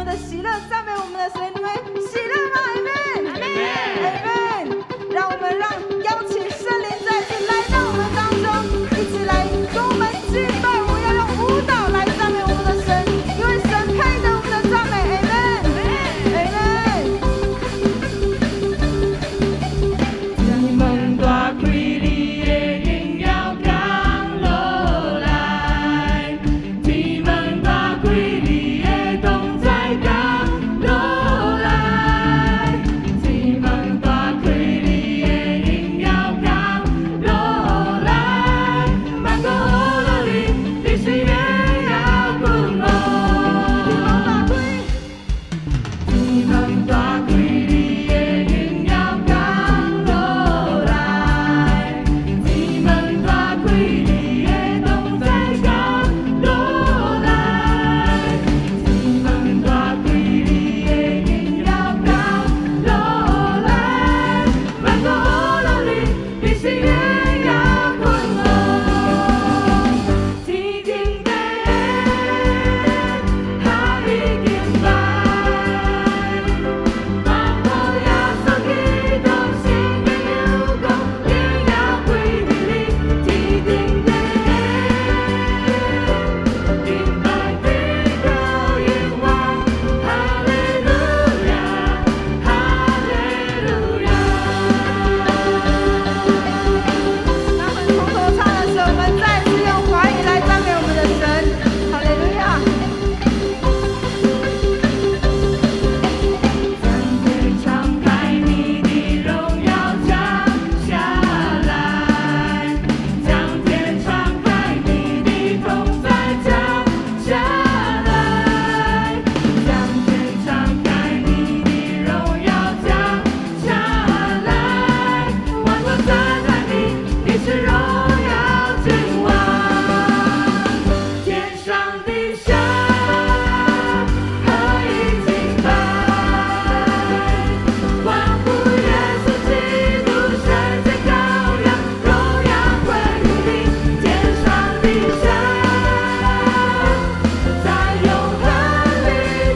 们的喜乐，赞美我们的神，你们喜乐吗 ？Amen，Amen，让我们邀请圣灵再次来到我们当中，一起来跟我们敬拜，我们要用舞蹈来赞美我们的神，因为神配得我们的赞美 ，Amen，Amen。天门大开，你的荣耀降落来，天门大开，你的同在降落来，天门大开，你的荣耀降落来，万国呼罗你，你是荣耀君王。天门大开，你的荣耀降落来，天门大开，你的同在降落来，天门大开，你的荣耀降落来，万国呼罗你，你是荣耀君王。天顶地下你敬拜，万国耶稣基督圣的有功，荣耀归于你。天顶地敬拜地高永王，哈利路亚，哈利路亚。那我们从头唱的时候，我们再次用华语来赞美我们的神，哈利路亚。将天敞开，你的荣耀降下来，将天敞开，你的同在降下来，将天敞开，你的荣耀降下来，万国赞叹你，你是荣耀君王，天上地下何以敬拜，万福耶稣基督圣洁羔羊，荣耀归于你，天上地下在永恒里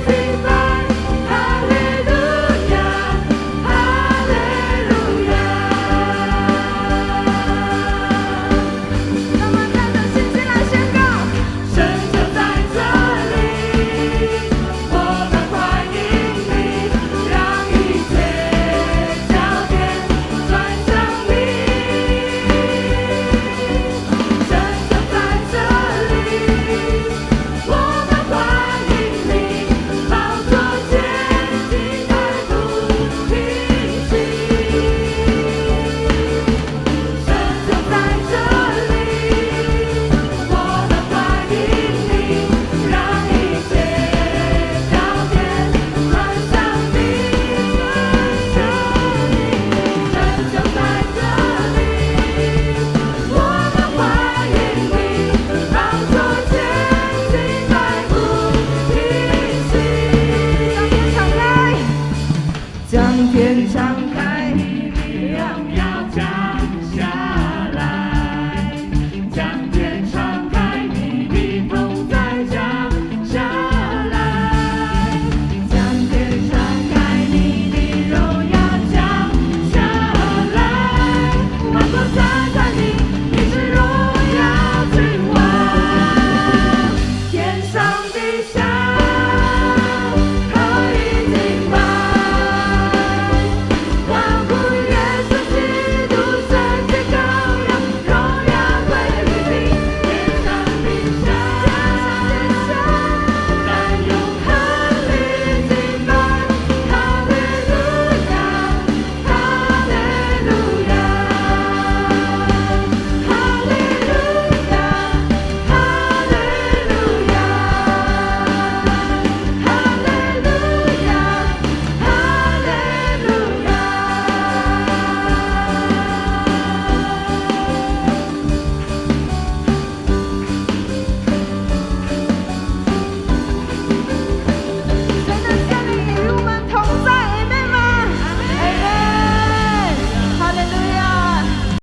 敬拜，哈利路亚，哈利路亚。让我们带着信心来宣告，神就在这里，我们欢迎你，让一切焦点转向你。神就在这里，我们欢迎你，宝座前敬拜不停息。神就在这里，我们欢迎你，让一切焦点转向你，转向你。神就在这里，我们欢迎你，宝座前敬拜不停息。将天敞开，将天敞